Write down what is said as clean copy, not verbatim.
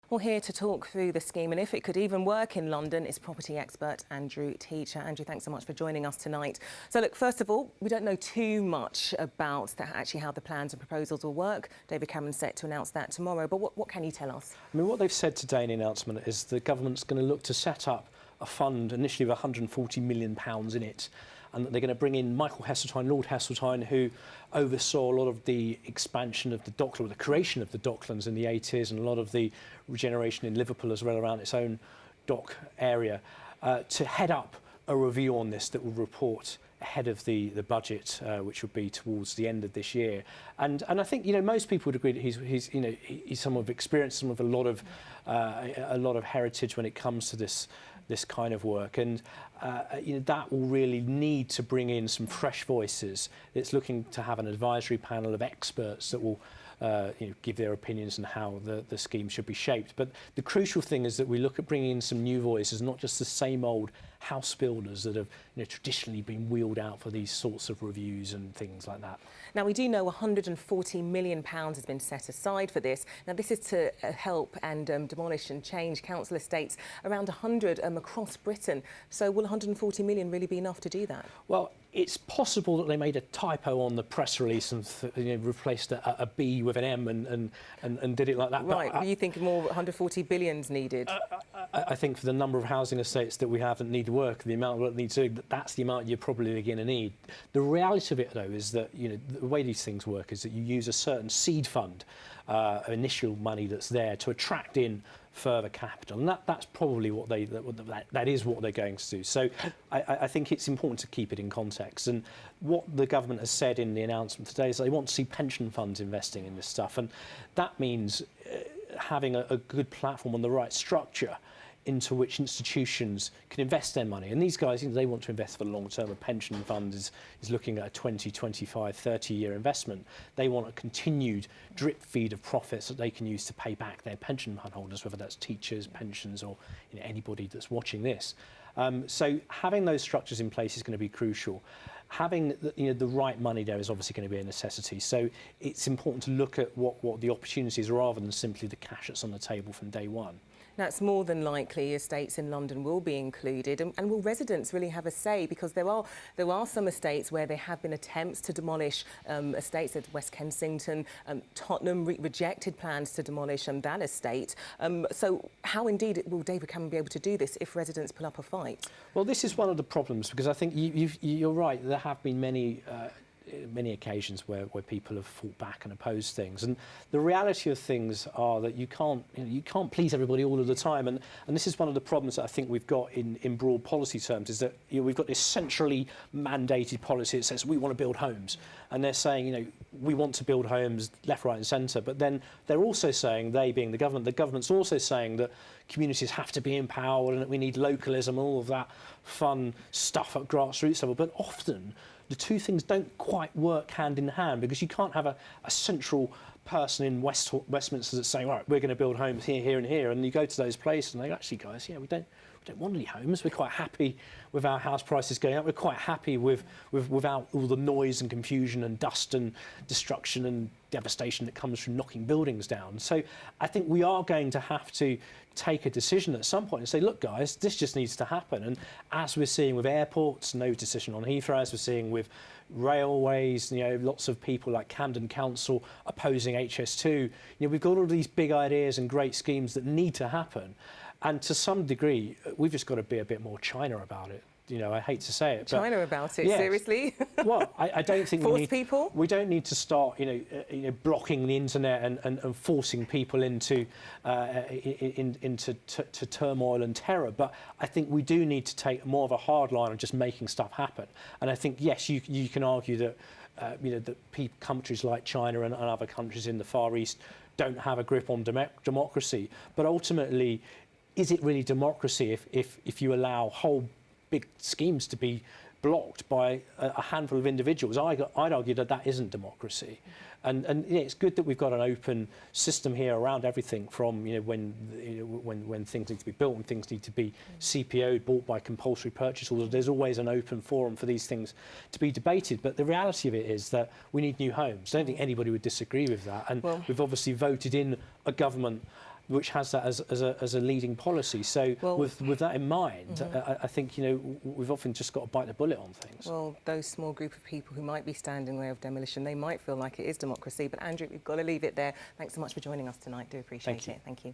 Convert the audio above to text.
Well, here to talk through the scheme and if it could even work in London is property expert Andrew Teacher. Andrew, thanks so much for joining us tonight. So, look, first of all, we don't know too much about actually how the plans and proposals will work. David Cameron's set to announce that tomorrow, but what can you tell us? I mean, what they've said today in the announcement is the government's going to look to set up a fund initially with £140 million in it, and that they're going to bring in Michael Heseltine, Lord Heseltine, who oversaw a lot of the expansion of the Docklands, the creation of the Docklands in the 80s, and a lot of the regeneration in Liverpool as well around its own dock area, to head up a review on this that will report ahead of the budget, which will be towards the end of this year. And I think, you know, most people would agree that he's someone of experience, someone with a lot of heritage when it comes to this kind of work, and you know, that will really need to bring in some fresh voices. It's looking to have an advisory panel of experts that will you know, give their opinions on how the scheme should be shaped. But the crucial thing is that we look at bringing in some new voices, not just the same old house builders that have, you know, traditionally been wheeled out for these sorts of reviews and things like that. Now, we do know £140 million has been set aside for this. Now, this is to help and demolish and change council estates, around 100 across Britain. So will £140 million really be enough to do that? Well, it's possible that they made a typo on the press release and you know, replaced a B with an M and did it like that. Right, but you think more 140 billion's needed? I think for the number of housing estates that we have that need work, the amount of work that needs doing, that's the amount you're probably going to need. The reality of it, though, is that, you know, the way these things work is that you use a certain seed fund, initial money that's there to attract in further capital, and that's probably what that is what they're going to do. So I think it's important to keep it in context. And what the government has said in the announcement today is they want to see pension funds investing in this stuff, and that means having a good platform on the right structure into which institutions can invest their money. And these guys, you know, they want to invest for the long term. A pension fund is looking at a 20, 25, 30-year investment. They want a continued drip feed of profits that they can use to pay back their pension fund holders, whether that's teachers, pensions, or, you know, anybody that's watching this. So having those structures in place is going to be crucial. Having the right money there is obviously going to be a necessity. So it's important to look at what the opportunities are rather than simply the cash that's on the table from day one. Now, it's more than likely estates in London will be included, and will residents really have a say? Because there are some estates where there have been attempts to demolish estates at West Kensington. Tottenham rejected plans to demolish that estate. So how indeed will David Cameron be able to do this if residents pull up a fight? Well, this is one of the problems, because I think you're right. There have been many occasions where people have fought back and opposed things, and the reality of things are that you can't please everybody all of the time, and this is one of the problems that I think we've got in broad policy terms, is that, you know, we've got this centrally mandated policy that says we want to build homes, and they're saying, you know, we want to build homes left, right and centre, but then they're also saying, they being the government's also saying that communities have to be empowered and that we need localism and all of that fun stuff at grassroots level. But often the two things don't quite work hand in hand, because you can't have a central person in Westminster that's saying, right, we're going to build homes here, here and here, and you go to those places and they go, actually, guys, yeah, we don't want any homes. We're quite happy with our house prices going up. We're quite happy without all the noise and confusion and dust and destruction and devastation that comes from knocking buildings down. So I think we are going to have to take a decision at some point and say, look, guys, this just needs to happen. And as we're seeing with airports, no decision on Heathrow, as we're seeing with railways, you know, lots of people like Camden Council opposing HS2, you know, we've got all these big ideas and great schemes that need to happen. And to some degree, we've just got to be a bit more China about it. You know, I hate to say it, but China about it, yes. Seriously? Well, I don't think we don't need to start, you know, blocking the internet and forcing people into turmoil and terror. But I think we do need to take more of a hard line on just making stuff happen. And I think, yes, you can argue that you know, that countries like China and other countries in the Far East don't have a grip on democracy. But ultimately, is it really democracy if you allow whole big schemes to be blocked by a handful of individuals? I'd argue that isn't democracy. And yeah, it's good that we've got an open system here around everything from, you know, when things need to be built and things need to be CPO'd, bought by compulsory purchase orders. There's always an open forum for these things to be debated. But the reality of it is that we need new homes. I don't think anybody would disagree with that. And we've obviously voted in a government which has that as a leading policy. So Well, with that in mind, I think, you know, we've often just got to bite the bullet on things. Well, those small group of people who might be standing in the way of demolition, they might feel like it is democracy. But Andrew, we've got to leave it there. Thanks so much for joining us tonight. Do appreciate it. Thank you.